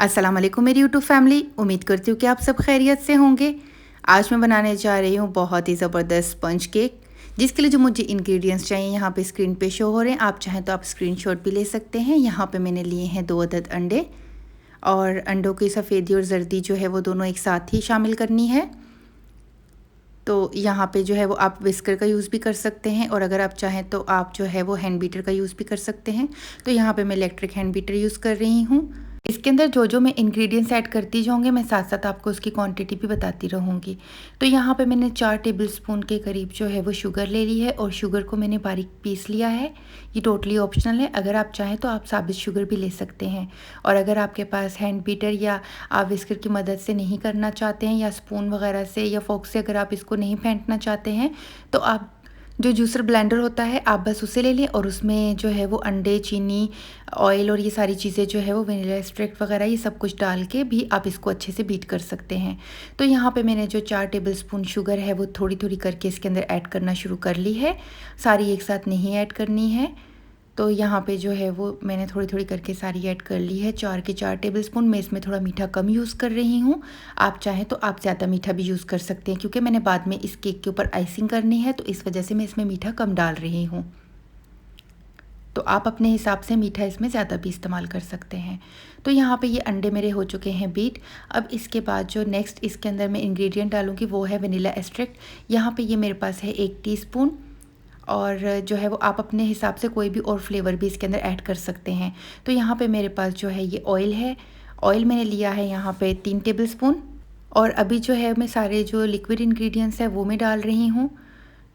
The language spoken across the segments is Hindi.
अस्सलाम वालेकुम मेरी यूट्यूब फैमिली। उम्मीद करती हूँ कि आप सब खैरियत से होंगे। आज मैं बनाने जा रही हूँ बहुत ही ज़बरदस्त स्पंज केक, जिसके लिए जो मुझे इंग्रेडिएंट्स चाहिए यहाँ पे स्क्रीन पे शो हो रहे हैं। आप चाहें तो आप स्क्रीनशॉट भी ले सकते हैं। यहाँ पे मैंने लिए हैं 2 अदद अंडे, और अंडों की सफ़ेदी और जर्दी जो है वो दोनों एक साथ ही शामिल करनी है। तो यहाँ पे जो है वो आप विस्कर का यूज़ भी कर सकते हैं, और अगर आप चाहें तो आप जो है वो हैंड बीटर का यूज़ भी कर सकते हैं। तो यहाँ पे मैं इलेक्ट्रिक हैंड बीटर यूज़ कर रही हूँ। इसके अंदर जो मैं इंग्रेडिएंट्स ऐड करती जाऊँगी, मैं साथ साथ आपको उसकी क्वांटिटी भी बताती रहूँगी। तो यहाँ पे मैंने 4 टेबलस्पून के करीब जो है वो शुगर ले ली है, और शुगर को मैंने बारीक पीस लिया है। ये टोटली ऑप्शनल है, अगर आप चाहें तो आप साबित शुगर भी ले सकते हैं। और अगर आपके पास हैंड बीटर या आप विस्कर की मदद से नहीं करना चाहते हैं, या स्पून वगैरह से या फोक से अगर आप इसको नहीं फेंटना चाहते हैं, तो आप जो जूसर ब्लेंडर होता है आप बस उसे ले लें, और उसमें जो है वो अंडे, चीनी, ऑयल और ये सारी चीज़ें जो है वो वनीला एक्सट्रैक्ट वगैरह ये सब कुछ डाल के भी आप इसको अच्छे से बीट कर सकते हैं। तो यहाँ पे मैंने जो 4 टेबलस्पून शुगर है वो थोड़ी थोड़ी करके इसके अंदर ऐड करना शुरू कर ली है। सारी एक साथ नहीं ऐड करनी है। तो यहाँ पे जो है वो मैंने थोड़ी थोड़ी करके सारी ऐड कर ली है। 4 के 4 टेबलस्पून। मैं इसमें थोड़ा मीठा कम यूज़ कर रही हूँ। आप चाहें तो आप ज़्यादा मीठा भी यूज़ कर सकते हैं, क्योंकि मैंने बाद में इस केक के ऊपर आइसिंग करनी है, तो इस वजह से मैं इसमें मीठा कम डाल रही हूँ। तो आप अपने हिसाब से मीठा इसमें ज़्यादा भी इस्तेमाल कर सकते हैं। तो यहाँ पे ये अंडे मेरे हो चुके हैं बीट। अब इसके बाद जो नेक्स्ट इसके अंदर मैं इंग्रेडिएंट डालूँगी वो है वनीला एक्सट्रैक्ट। यहाँ पे ये मेरे पास है 1 टीस्पून, और जो है वो आप अपने हिसाब से कोई भी और फ्लेवर भी इसके अंदर ऐड कर सकते हैं। तो यहाँ पे मेरे पास जो है ये ऑयल है। ऑयल मैंने लिया है यहाँ पे 3 टेबलस्पून। और अभी जो है मैं सारे जो लिक्विड इंग्रेडिएंट्स है वो मैं डाल रही हूँ।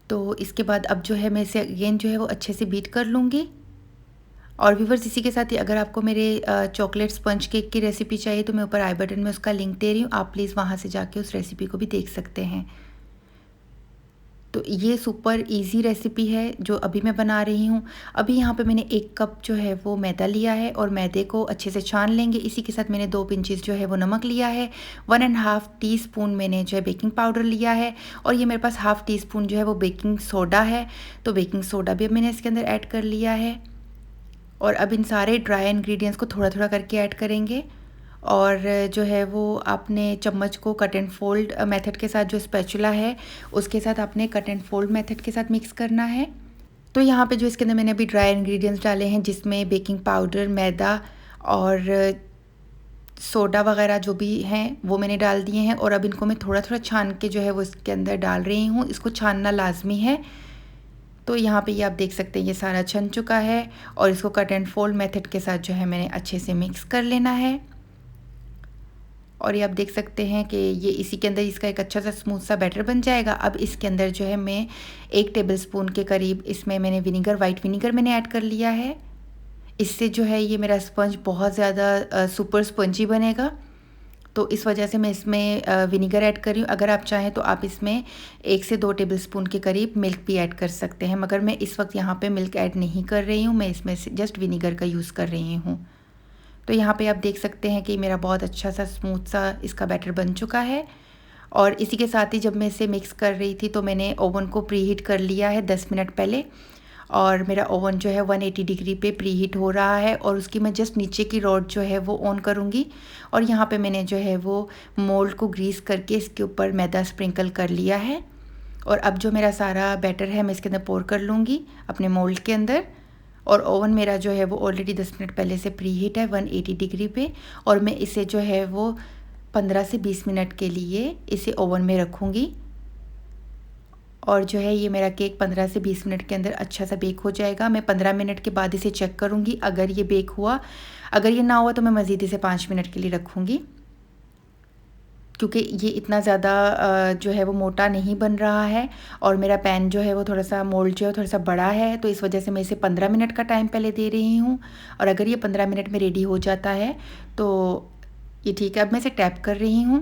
तो इसके बाद अब जो है मैं इसे अगेन जो है वो अच्छे से बीट कर लूँगी। और व्यूवर्स, इसी के साथ ही अगर आपको मेरे चॉकलेट स्पंज केक की रेसिपी चाहिए तो मैं ऊपर आई बटन में उसका लिंक दे रही हूँ, आप प्लीज़ वहाँ से जाके उस रेसिपी को भी देख सकते हैं। तो ये सुपर इजी रेसिपी है जो अभी मैं बना रही हूँ। अभी यहाँ पे मैंने 1 कप जो है वो मैदा लिया है, और मैदे को अच्छे से छान लेंगे। इसी के साथ मैंने 2 पिंचेस जो है वो नमक लिया है। 1.5 टीस्पून मैंने जो है बेकिंग पाउडर लिया है, और ये मेरे पास हाफ़ टी स्पून जो है वो बेकिंग सोडा है। तो बेकिंग सोडा भी अब मैंने इसके अंदर ऐड कर लिया है। और अब इन सारे ड्राई इंग्रेडिएंट्स को थोड़ा थोड़ा करके ऐड करेंगे। और जो है वो आपने चम्मच को कट एंड फोल्ड मेथड के साथ, जो स्पैचुला है उसके साथ आपने कट एंड फोल्ड मेथड के साथ मिक्स करना है। तो यहाँ पे जो इसके अंदर मैंने अभी ड्राई इंग्रेडिएंट्स डाले हैं, जिसमें बेकिंग पाउडर, मैदा और सोडा वगैरह जो भी हैं वो मैंने डाल दिए हैं। और अब इनको मैं थोड़ा थोड़ा छान के जो है वो इसके अंदर डाल रही हूँ। इसको छानना लाजमी है। तो यहाँ पे ये आप देख सकते हैं ये सारा छन चुका है, और इसको कट एंड फोल्ड मेथड के साथ जो है मैंने अच्छे से मिक्स कर लेना है। और ये आप देख सकते हैं कि ये इसी के अंदर इसका एक अच्छा सा स्मूथ सा बैटर बन जाएगा। अब इसके अंदर जो है मैं 1 टेबलस्पून के करीब इसमें मैंने विनीगर, वाइट विनीगर मैंने ऐड कर लिया है। इससे जो है ये मेरा स्पंज बहुत ज़्यादा सुपर स्पंजी बनेगा। तो इस वजह से मैं इसमें विनीगर ऐड कर रही हूँ। अगर आप चाहें तो आप इसमें 1 से 2 टेबलस्पून के करीब मिल्क भी ऐड कर सकते हैं, मगर मैं इस वक्त यहाँ पे मिल्क ऐड नहीं कर रही हूँ। मैं इसमें से जस्ट विनीगर का यूज़ कर रही हूँ। तो यहाँ पे आप देख सकते हैं कि मेरा बहुत अच्छा सा स्मूथ सा इसका बैटर बन चुका है। और इसी के साथ ही जब मैं इसे मिक्स कर रही थी तो मैंने ओवन को प्री हीट कर लिया है 10 मिनट पहले। और मेरा ओवन जो है 180 डिग्री पे प्री हीट हो रहा है, और उसकी मैं जस्ट नीचे की रॉड जो है वो ऑन करूँगी। और यहाँ पे मैंने जो है वो मोल्ड को ग्रीस करके इसके ऊपर मैदा स्प्रिंकल कर लिया है। और अब जो मेरा सारा बैटर है मैं इसके अंदर पोर कर लूँगी अपने मोल्ड के अंदर। और ओवन मेरा जो है वो ऑलरेडी 10 मिनट पहले से प्री हीट है 180 डिग्री पे, और मैं इसे जो है वो 15 से 20 मिनट के लिए इसे ओवन में रखूँगी। और जो है ये मेरा केक 15 से 20 मिनट के अंदर अच्छा सा बेक हो जाएगा। मैं 15 मिनट के बाद इसे चेक करूँगी। अगर ये बेक हुआ, अगर ये ना हुआ तो मैं मज़ीद इसे 5 मिनट के लिए रखूँगी, क्योंकि ये इतना ज़्यादा जो है वो मोटा नहीं बन रहा है। और मेरा पैन जो है वो थोड़ा सा मोल्ड जो है थोड़ा सा बड़ा है, तो इस वजह से मैं इसे 15 मिनट का टाइम पहले दे रही हूँ। और अगर ये 15 मिनट में रेडी हो जाता है तो ये ठीक है। अब मैं इसे टैप कर रही हूँ।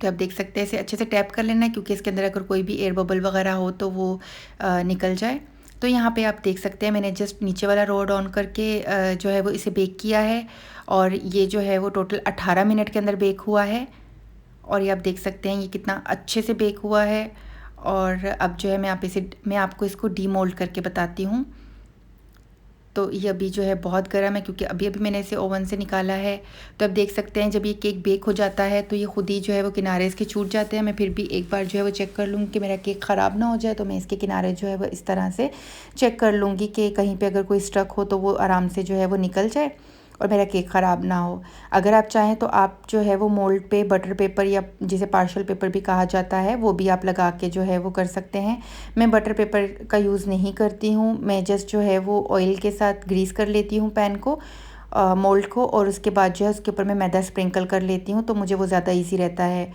तो आप देख सकते हैं इसे अच्छे से टैप कर लेना है, क्योंकि इसके अंदर अगर कोई भी एयर बबल वगैरह हो तो वो निकल जाए। तो यहाँ पे आप देख सकते हैं मैंने जस्ट नीचे वाला रॉड ऑन करके जो है वो इसे बेक किया है, और ये जो है वो टोटल 18 मिनट के अंदर बेक हुआ है। और ये आप देख सकते हैं ये कितना अच्छे से बेक हुआ है। और अब जो है मैं आपको इसको डीमोल्ड करके बताती हूँ। तो तो ये अभी जो है बहुत गर्म है, क्योंकि अभी अभी मैंने इसे ओवन से निकाला है। तो अब देख सकते हैं जब ये केक बेक हो जाता है तो ये खुद ही जो है वो किनारे इसके छूट जाते हैं। मैं फिर भी एक बार जो है वो चेक कर लूँगी कि मेरा केक ख़राब ना हो जाए, तो मैं इसके किनारे जो है वो इस तरह से चेक कर लूँगी कि कहीं पर अगर कोई स्टक हो तो वो आराम से जो है वो निकल जाए और मेरा केक ख़राब ना हो। अगर आप चाहें तो आप जो है वो मोल्ड पे बटर पेपर या जिसे पार्शल पेपर भी कहा जाता है वो भी आप लगा के जो है वो कर सकते हैं। मैं बटर पेपर का यूज़ नहीं करती हूँ, मैं जस्ट जो है वो ऑयल के साथ ग्रीस कर लेती हूँ पैन को, मोल्ड को, और उसके बाद जो है उसके ऊपर मैं मैदा स्प्रिंकल कर लेती हूँ, तो मुझे वो ज़्यादा ईजी रहता है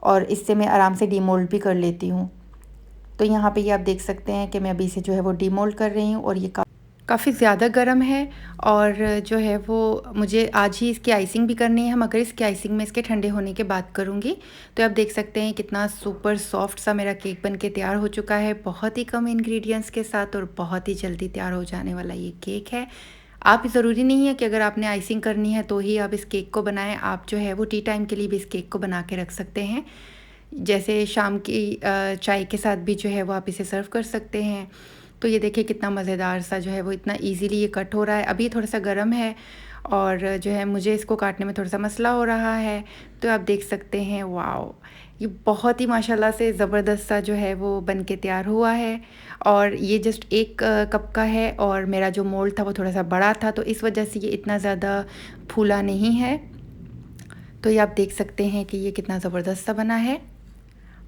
और इससे मैं आराम से डीमोल्ड भी कर लेती हूँ। तो यहाँ पे ये आप देख सकते हैं कि मैं अभी इसे जो है वो डीमोल्ड कर रही हूँ और ये काफ़ी ज़्यादा गर्म है और जो है वो मुझे आज ही इसकी आइसिंग भी करनी है, मगर इसकी आइसिंग में इसके ठंडे होने के बाद करूँगी। तो आप देख सकते हैं कितना सुपर सॉफ्ट सा मेरा केक बन के तैयार हो चुका है, बहुत ही कम इंग्रेडिएंट्स के साथ और बहुत ही जल्दी तैयार हो जाने वाला ये केक है। आप ज़रूरी नहीं है कि अगर आपने आइसिंग करनी है तो ही आप इस केक को बनाएं, आप जो है वो टी टाइम के लिए भी इस केक को बना के रख सकते हैं। जैसे शाम की चाय के साथ भी जो है वो आप इसे सर्व कर सकते हैं। तो ये देखिए कितना मज़ेदार सा जो है वो इतना इजीली ये कट हो रहा है। अभी थोड़ा सा गर्म है और जो है मुझे इसको काटने में थोड़ा सा मसला हो रहा है। तो आप देख सकते हैं, वाओ, ये बहुत ही माशाल्लाह से ज़बरदस्त सा जो है वो बन के तैयार हुआ है। और ये जस्ट एक कप का है और मेरा जो मोल्ड था वो थोड़ा सा बड़ा था, तो इस वजह से ये इतना ज़्यादा फूला नहीं है। तो ये आप देख सकते हैं कि ये कितना ज़बरदस्त सा बना है।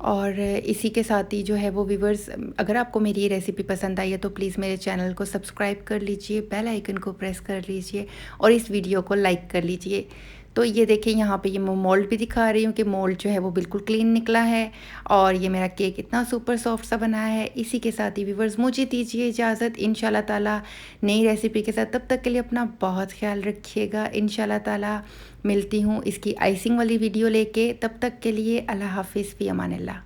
और इसी के साथ ही जो है वो व्यूवर्स, अगर आपको मेरी ये रेसिपी पसंद आई है तो प्लीज़ मेरे चैनल को सब्सक्राइब कर लीजिए, बेल आइकन को प्रेस कर लीजिए और इस वीडियो को लाइक कर लीजिए। तो ये देखिए यहाँ पे ये मैं मोल्ड भी दिखा रही हूँ कि मोल्ड जो है वो बिल्कुल क्लीन निकला है और ये मेरा केक इतना सुपर सॉफ्ट सा बना है। इसी के साथ ही व्यूवर्स मुझे दीजिए इजाज़त, इंशाल्लाह ताला नई रेसिपी के साथ। तब तक के लिए अपना बहुत ख्याल रखिएगा। इंशाल्लाह ताला मिलती हूँ इसकी आइसिंग वाली वीडियो लेके, तब तक के लिए अल्लाह हाफिज़, फ़ी अमानिल्लाह।